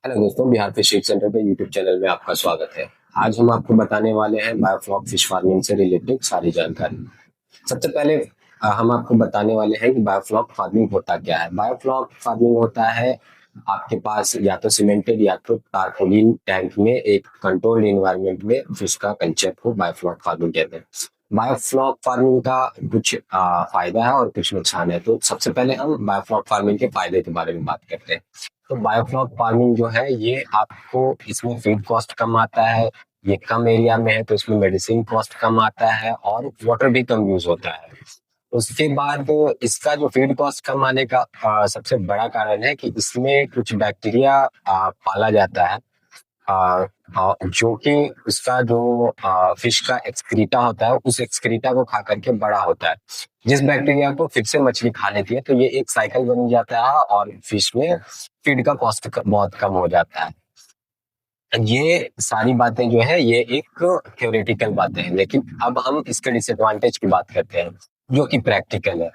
Hello दोस्तों, Bihar fisheries centre पे YouTube channel में आपका स्वागत है। आज हम आपको बताने वाले हैं बायोफ्लॉक फिश फार्मिंग से रिलेटेड सारी जानकारी। सबसे पहले हम आपको बताने वाले हैं कि बायोफ्लॉक फार्मिंग होता क्या है। बायोफ्लॉक फार्मिंग होता है आपके पास या तो सीमेंटेड या तो टारपोलिन टैंक में एक कंट्रोल्ड एनवायरनमेंट में फिश का कंसेप्ट को बायोफ्लॉक फार्मिंग कहते हैं। बायोफ्लॉक फार्मिंग का कुछ फायदा है और कुछ नुकसान है। तो सबसे पहले हम बायोफ्लॉक फार्मिंग के फायदे के बारे में बात करते हैं। तो बायोफ्लॉक फार्मिंग जो है ये आपको इसमें फीड कॉस्ट कम आता है। ये कम एरिया में है तो इसमें मेडिसिन कॉस्ट कम आता है और वाटर भी कम यूज होता है। उसके बाद इसका जो फीड कॉस्ट कम आने का सबसे बड़ा कारण है कि इसमें कुछ बैक्टीरिया पाला जाता है, जो कि उसका जो फिश का एक्सक्रीटा होता है उस एक्सक्रीटा को खा करके बड़ा होता है, जिस बैक्टीरिया को फिर से मछली खा लेती है। तो ये एक साइकिल बन जाता है और फिश में फीड का कॉस्ट बहुत कम हो जाता है। ये सारी बातें जो है ये एक थ्योरेटिकल बातें हैं, लेकिन अब हम इसके डिसएडवांटेज की बात करते हैं जो कि प्रैक्टिकल है।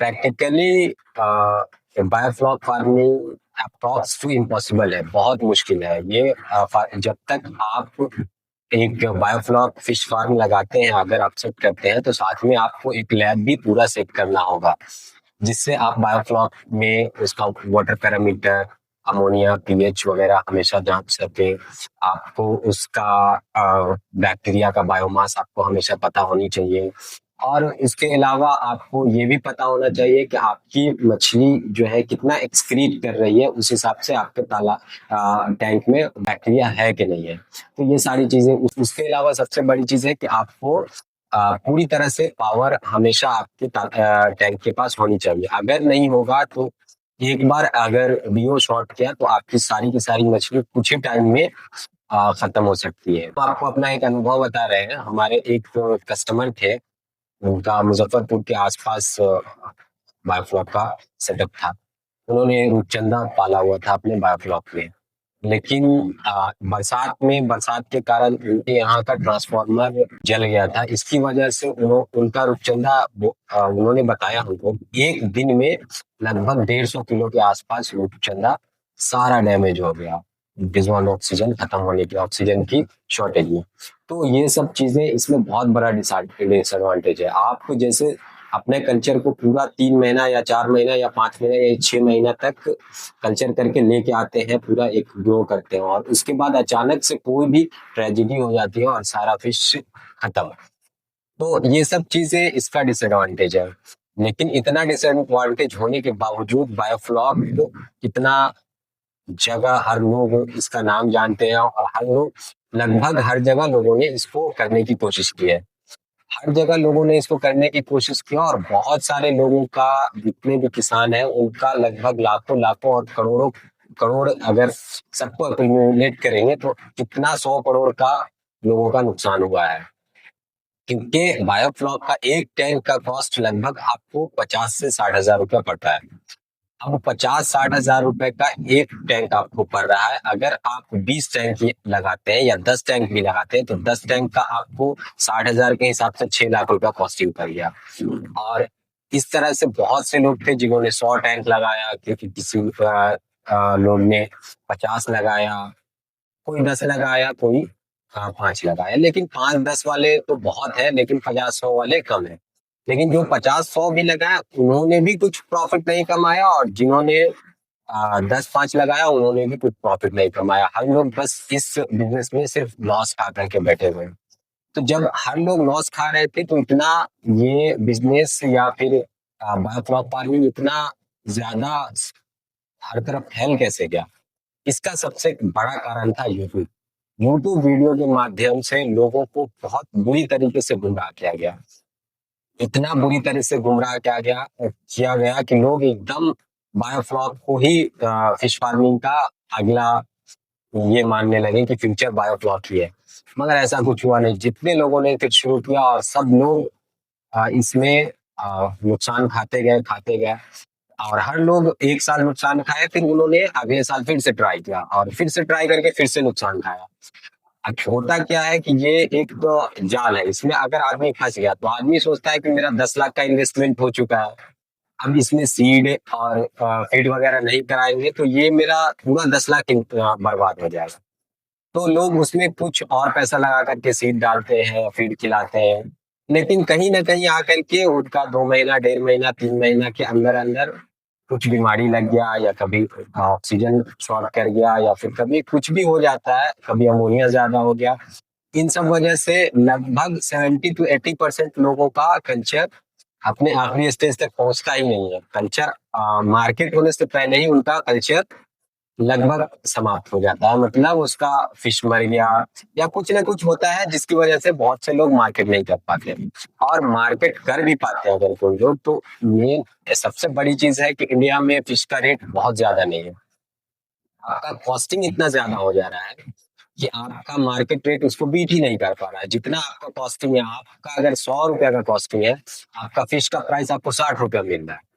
Practically biofloc farming approx to impossible है, बहुत मुश्किल है ये। जब तक आप एक बायोफ्लॉक फिश फार्म लगाते हैं, अगर आप सेट करते हैं तो साथ में आपको एक लैब भी पूरा सेट करना होगा, जिससे आप बायोफ्लॉक में उसका वाटर पैरामीटर, अमोनिया, पीएच वगैरह हमेशा जांच सके। आपको उसका बैक्टीरिया का बायोमास आपको हमेशा पता होनी चाहिए। और इसके अलावा आपको ये भी पता होना चाहिए कि आपकी मछली जो है कितना एक्सक्रीट कर रही है, उस हिसाब से आपके टैंक में बैक्टीरिया है कि नहीं है। तो ये सारी चीजें उसके अलावा सबसे बड़ी चीज है कि आपको पूरी तरह से पावर हमेशा आपके टैंक के पास होनी चाहिए। अगर नहीं होगा तो एक बार अगर बीओ शॉर्ट किया तो आपकी सारी की सारी मछली कुछ ही टाइम में खत्म हो सकती है। तो आपको अपना एक अनुभव बता रहे हैं। हमारे एक कस्टमर थे, उनका मुजफ्फरपुर के आसपास बायोफ्लॉक का सेटअप था। उन्होंने रूपचंदा पाला हुआ था अपने बायोफ्लॉक में, लेकिन बरसात के कारण उनके यहाँ का ट्रांसफार्मर जल गया था। इसकी वजह से उनका रूपचंदा उन्होंने बताया हमको एक दिन में लगभग 150 किलो के आसपास रूपचंदा सारा डैमेज हो गया, विजुअल ऑक्सीजन खत्म होने की, ऑक्सीजन की शॉर्टेज में। तो ये सब चीजें इसमें बहुत बड़ा डिसएडवांटेज है। आप जैसे अपने कल्चर को पूरा 3 महीना या 4 महीना या 5 महीना या 6 महीना तक कल्चर करके लेके आते हैं, पूरा एक ग्रो करते हैं, और उसके बाद अचानक से कोई भी ट्रेजिडी हो जाती है और सारा फिश खत्म। तो ये सब चीजें इसका डिसएडवांटेज है। लेकिन इतना डिसएडवांटेज होने के बावजूद बायोफ्लॉक इतना जगह हर लोग इसका नाम जानते हैं और हर लोग, लगभग हर जगह लोगों ने इसको करने की कोशिश की है। हर जगह लोगों ने इसको करने की कोशिश की और बहुत सारे लोगों का, जितने भी किसान हैं उनका लगभग लाखों लाखों और करोड़ों करोड़ अगर सबको एक्यूमुलेट करेंगे तो कितना 100 करोड़ का लोगों का नुकसान हुआ है। क्योंकि बायोफ्लॉक का एक टैंक का कॉस्ट लगभग आपको 50 से 60 हजार रुपया पड़ता है। अब 50-60 हजार रुपए का एक टैंक आपको पड़ रहा है। अगर आप 20 टैंक लगाते हैं या 10 टैंक भी लगाते हैं तो 10 टैंक का आपको 60 हजार के हिसाब से 6 लाख रुपया कॉस्टिंग पड़ गया। और इस तरह से बहुत से लोग थे जिन्होंने 100 टैंक लगाया, क्योंकि किसी लोग ने 50 लगाया, कोई 10 लगाया, कोई 5 लगाया। लेकिन 5-10 वाले तो बहुत है, लेकिन 50-100 वाले कम है। लेकिन जो 50-100 भी लगाया उन्होंने भी कुछ प्रॉफिट नहीं कमाया, और जिन्होंने 10-5 लगाया उन्होंने भी कुछ प्रॉफिट नहीं कमाया। हम लोग बस इस बिजनेस में सिर्फ लॉस खा करके बैठे हुए हैं। तो जब हर लोग लॉस खा रहे थे तो इतना ये बिजनेस या फिर बायोफ्लॉक फार्मिंग इतना ज्यादा हर तरफ फैल कैसे गया? इसका सबसे बड़ा कारण था यूट्यूब। यूट्यूब वीडियो के माध्यम से लोगों को बहुत बुरी तरीके से गुमराह किया गया। इतना बुरी तरह से गुमराह किया गया कि लोग एकदम बायोफ्लॉक को ही फिश फार्मिंग का अगला ये मानने लगे कि फ्यूचर बायोफ्लॉक ही है। मगर ऐसा कुछ हुआ नहीं। जितने लोगों ने फिर शुरू किया और सब लोग इसमें नुकसान खाते गए, और हर लोग एक साल नुकसान खाए, फिर उन्होंने अगले साल फिर से ट्राई किया और फिर से ट्राई करके फिर से नुकसान खाया। अब होता क्या है कि ये एक तो जाल है, इसमें अगर आदमी फंस गया तो आदमी सोचता है कि मेरा 10 लाख का इन्वेस्टमेंट हो चुका है, अब इसमें सीड और फीड वगैरह नहीं कराएंगे तो ये मेरा पूरा 10 लाख बर्बाद हो जाएगा। तो लोग उसमें कुछ और पैसा लगा करके सीड डालते हैं, फीड खिलाते हैं, लेकिन कहीं ना कहीं आकर के उनका 2 महीना, 1.5 महीना, 3 महीना के अंदर अंदर कुछ बीमारी लग गया, या कभी ऑक्सीजन शॉर्ट कर गया, या फिर कभी कुछ भी हो जाता है, कभी अमोनिया ज्यादा हो गया। इन सब वजह से लगभग 70 to 80% लोगों का कल्चर अपने आखिरी स्टेज तक पहुंचता ही नहीं है। कल्चर मार्केट होने से पहले ही उनका कल्चर लगभग समाप्त हो जाता है, मतलब उसका फिश मर गया या कुछ ना कुछ होता है जिसकी वजह से बहुत से लोग मार्केट नहीं कर पाते। और मार्केट कर भी पाते हैं अगर कोई लोग, तो ये सबसे बड़ी चीज है कि इंडिया में फिश का रेट बहुत ज्यादा नहीं है। आपका कॉस्टिंग इतना ज्यादा हो जा रहा है कि आपका मार्केट रेट उसको बीट ही नहीं कर पा रहा है। जितना आपका कॉस्टिंग है, आपका अगर 100 रुपया का कॉस्टिंग है, आपका फिश का प्राइस आपको 60 रुपया मिल रहा है।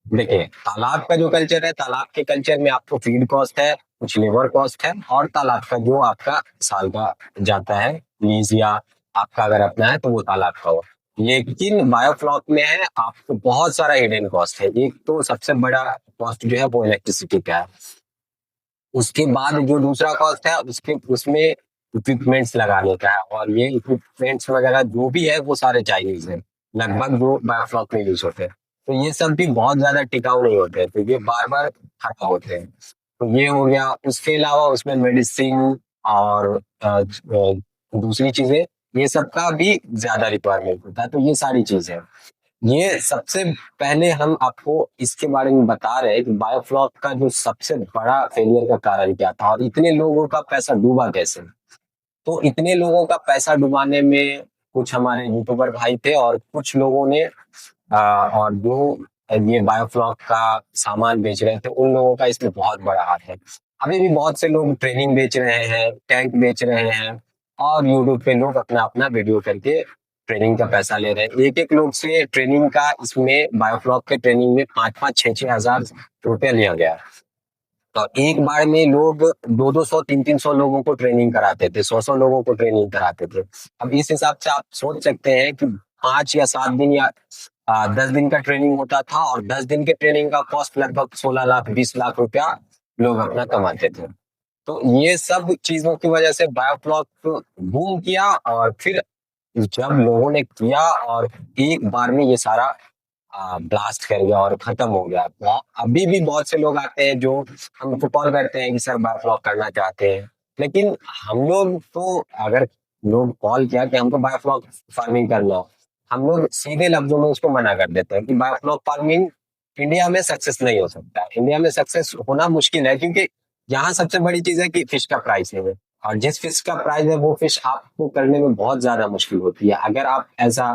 देखिए, तालाब का जो कल्चर है, तालाब के कल्चर में आपको फीड कॉस्ट है, कुछ लेबर कॉस्ट है, और तालाब का जो आपका साल का जाता है लीज, या आपका अगर अपना है तो वो तालाब का हो। लेकिन बायोफ्लॉक में है आपको बहुत सारा हिडन कॉस्ट है। एक तो सबसे बड़ा कॉस्ट जो है वो इलेक्ट्रिसिटी का है। उसके बाद जो दूसरा कॉस्ट है उसके उसमें इक्विपमेंट्स लगाने का है, और ये इक्विपमेंट्स वगैरह जो भी है वो सारे चाइनीज है, लगभग जो बायोफ्लॉक में यूज होते हैं। तो ये सब भी बहुत ज्यादा टिकाऊ नहीं होते हैं, तो ये बार बार खराब होते हैं। तो ये हो गया। उसके अलावा उसमें मेडिसिन और दूसरी चीजें, ये सब का भी ज्यादा रिक्वायरमेंट होता है। तो ये सारी चीजें, ये सबसे पहले हम आपको इसके बारे में बता रहे हैं कि बायोफ्लॉक का जो सबसे बड़ा फेलियर का कारण क्या था, और इतने लोगों का पैसा डूबा कैसे। तो इतने लोगों का पैसा डुबाने में कुछ हमारे यूट्यूबर भाई थे, और कुछ लोगों ने और जो ये बायोफ्लॉक का सामान बेच रहे थे, उन लोगों का इसमें बहुत बड़ा हाथ है। अभी भी बहुत से लोग ट्रेनिंग बेच रहे हैं, टैंक बेच रहे हैं, और यूट्यूब पे लोग अपना अपना वीडियो करके ट्रेनिंग का पैसा ले रहे हैं। एक एक लोग से ट्रेनिंग का, इसमें बायोफ्लॉक के ट्रेनिंग में 5-5, 6-6 हजार रुपया लिया गया। तो एक बार में लोग 200-200, 300-300 लोगों को ट्रेनिंग कराते थे, 100-100 लोगों को ट्रेनिंग कराते थे। अब इस हिसाब से आप सोच सकते हैं कि 5 या 7 दिन या 10 दिन का ट्रेनिंग होता था, और 10 दिन के ट्रेनिंग का कॉस्ट लगभग 16 लाख, 20 लाख रुपया लोग अपना कमाते थे। तो ये सब चीजों की वजह से बायोफ्लॉक बूम किया, और फिर जब लोगों ने किया और एक बार में ये सारा ब्लास्ट कर गया और खत्म हो गया। अभी भी बहुत से लोग आते हैं जो हमको कॉल करते हैं कि सर बायोफ्लॉक करना चाहते हैं, लेकिन हम लोग तो, अगर लोग कॉल किया कि हमको बायोफ्लॉक फार्मिंग करना हो, हम लोग सीधे लफ्जों में उसको मना कर देते हैं कि बायोफ्लॉक फार्मिंग इंडिया में सक्सेस नहीं हो सकता है। इंडिया में सक्सेस होना मुश्किल है, क्योंकि यहाँ सबसे बड़ी चीज है कि फिश का प्राइस है, और जिस फिश का प्राइस है वो फिश आपको करने में बहुत ज्यादा मुश्किल होती है। अगर आप ऐसा,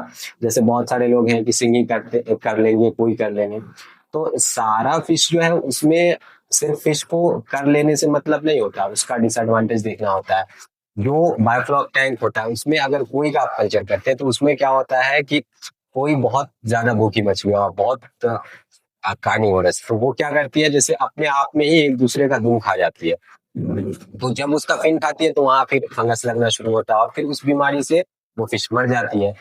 जैसे बहुत सारे लोग हैं कि सिंगिंग करते कर लेंगे, कोई कर लेंगे, तो सारा फिश जो है उसमें सिर्फ फिश को कर लेने से मतलब नहीं होता, उसका डिसएडवांटेज देखना होता है। जो बायोफ्लॉक टैंक होता है उसमें अगर कोई का आप कल्चर करते हैं, तो उसमें क्या होता है कि कोई बहुत ज्यादा भूखी मछली और बहुत कार्निवोरस, तो वो क्या करती है, जैसे अपने आप में ही एक दूसरे का दूध खा जाती है। तो जब उसका फिन खाती है तो वहां फिर फंगस लगना शुरू होता है, और फिर उस बीमारी से वो फिश मर जाती है।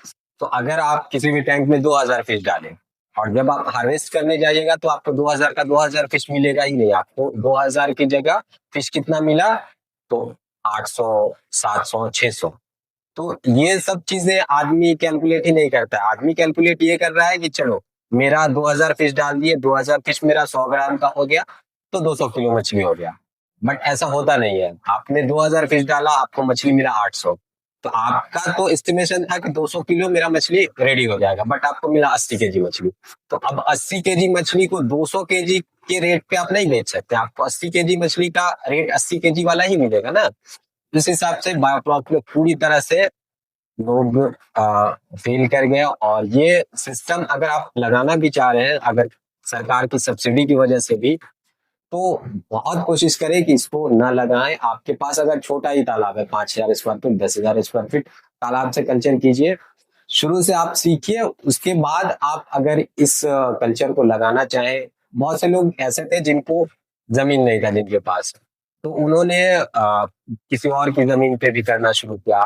तो अगर आप किसी भी टैंक में 2000 फिश डालें, और जब आप हार्वेस्ट करने जाइएगा तो आपको 2000 का 2000 फिश मिलेगा ही नहीं। आपको 2000 की जगह फिश कितना मिला, तो 800, 700, 600। तो ये सब चीजें आदमी कैलकुलेट ही नहीं करता है। आदमी कैलकुलेट ये कर रहा है कि चलो, मेरा 2000 फिश डाल दिए, 2000 फिश मेरा 100 ग्राम का हो गया, तो 200 किलो मछली हो गया। बट ऐसा होता नहीं है। आपने 2000 फिश डाला, आपको मछली मिला 800। तो आपका तो एस्टिमेशन था कि 200 किलो मेरा मछली रेडी हो जाएगा, बट आपको मिला 80 केजी मछली। तो अब 80 केजी मछली को 200 केजी के रेट पे आप नहीं बेच सकते। आपको 80 केजी मछली का रेट 80 केजी वाला ही मिलेगा ना। इस हिसाब से बायोफ्लॉक में पूरी तरह से लोग फेल कर गए। और ये सिस्टम अगर आप लगाना भी चाह रहे हैं, अगर सरकार की सब्सिडी की वजह से भी, तो बहुत कोशिश करें कि इसको ना लगाएं। आपके पास अगर छोटा ही तालाब है, 5000 स्क्वायर फीट, 10,000 स्क्वायर फीट, तालाब से कल्चर कीजिए, शुरू से आप सीखिए। उसके बाद आप अगर इस कल्चर को लगाना चाहें, बहुत से लोग ऐसे थे जिनको जमीन नहीं था जिनके पास, तो उन्होंने किसी और की जमीन पे भी करना शुरू किया,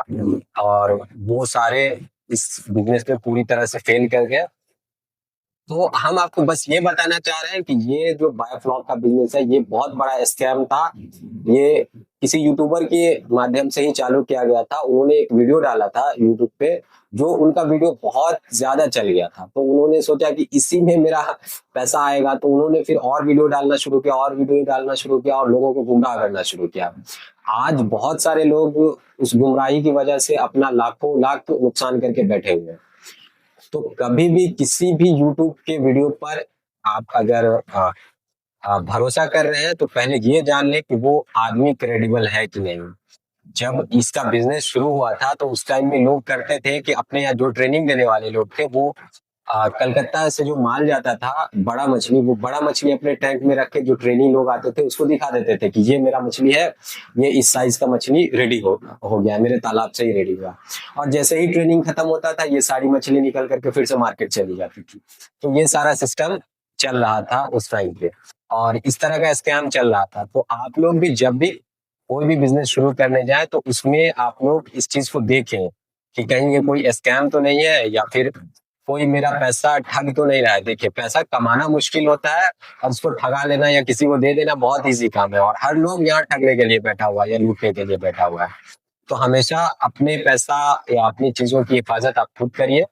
और वो सारे इस बिजनेस में पूरी तरह से फेल कर गए। तो हम आपको बस ये बताना चाह रहे हैं कि ये जो बायोफ्लॉक का बिजनेस है ये बहुत बड़ा स्कैम था। ये किसी यूट्यूबर के माध्यम से ही चालू किया गया था। उन्होंने एक वीडियो डाला था यूट्यूब पे, जो उनका वीडियो बहुत ज्यादा चल गया था, तो उन्होंने सोचा कि इसी में मेरा पैसा आएगा, तो उन्होंने फिर और वीडियो डालना शुरू किया, और वीडियो डालना शुरू किया, और लोगों को गुमराह करना शुरू किया। आज बहुत सारे लोग उस गुमराही की वजह से अपना लाखों लाख नुकसान करके बैठे हुए हैं। तो कभी भी किसी भी यूट्यूब के वीडियो पर आप अगर भरोसा कर रहे हैं तो पहले ये जान लें कि वो आदमी क्रेडिबल है कि नहीं। जब इसका बिजनेस शुरू हुआ था तो उस टाइम में लोग करते थे कि अपने यहाँ जो ट्रेनिंग देने वाले लोग थे वो कलकत्ता से जो माल जाता था बड़ा मछली, वो बड़ा मछली अपने टैंक में रख के जो ट्रेनिंग लोग आते थे उसको दिखा देते थे कि ये मेरा मछली है, ये इस साइज का मछली रेडी हो गया, मेरे तालाब से ही रेडी हुआ। और जैसे ही ट्रेनिंग खत्म होता था ये सारी मछली निकल करके फिर से मार्केट चली जाती थी। तो ये सारा सिस्टम चल रहा था उस टाइम पे, और इस तरह का स्कैम चल रहा था। तो आप लोग भी जब भी कोई भी बिजनेस शुरू करने जाए तो उसमें आप लोग इस चीज को देखें कि कहीं ये कोई स्कैम तो नहीं है, या फिर कोई मेरा पैसा ठग तो नहीं रहा है। देखिए, पैसा कमाना मुश्किल होता है और उसको ठगा लेना या किसी को दे देना बहुत इजी काम है, और हर लोग यहाँ ठगने के लिए बैठा हुआ है या लूटने के लिए बैठा हुआ है। तो हमेशा अपने पैसा या अपनी चीजों की हिफाजत आप खुद करिए।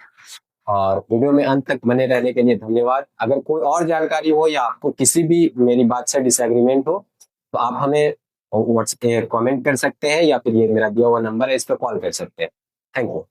और वीडियो में अंत तक बने रहने के लिए धन्यवाद। अगर कोई और जानकारी हो या आपको किसी भी मेरी बात से डिसएग्रीमेंट हो तो आप हमें व्हाट्सएप कमेंट कर सकते हैं, या फिर ये मेरा दिया हुआ नंबर है, इस पर कॉल कर सकते हैं। Thank you.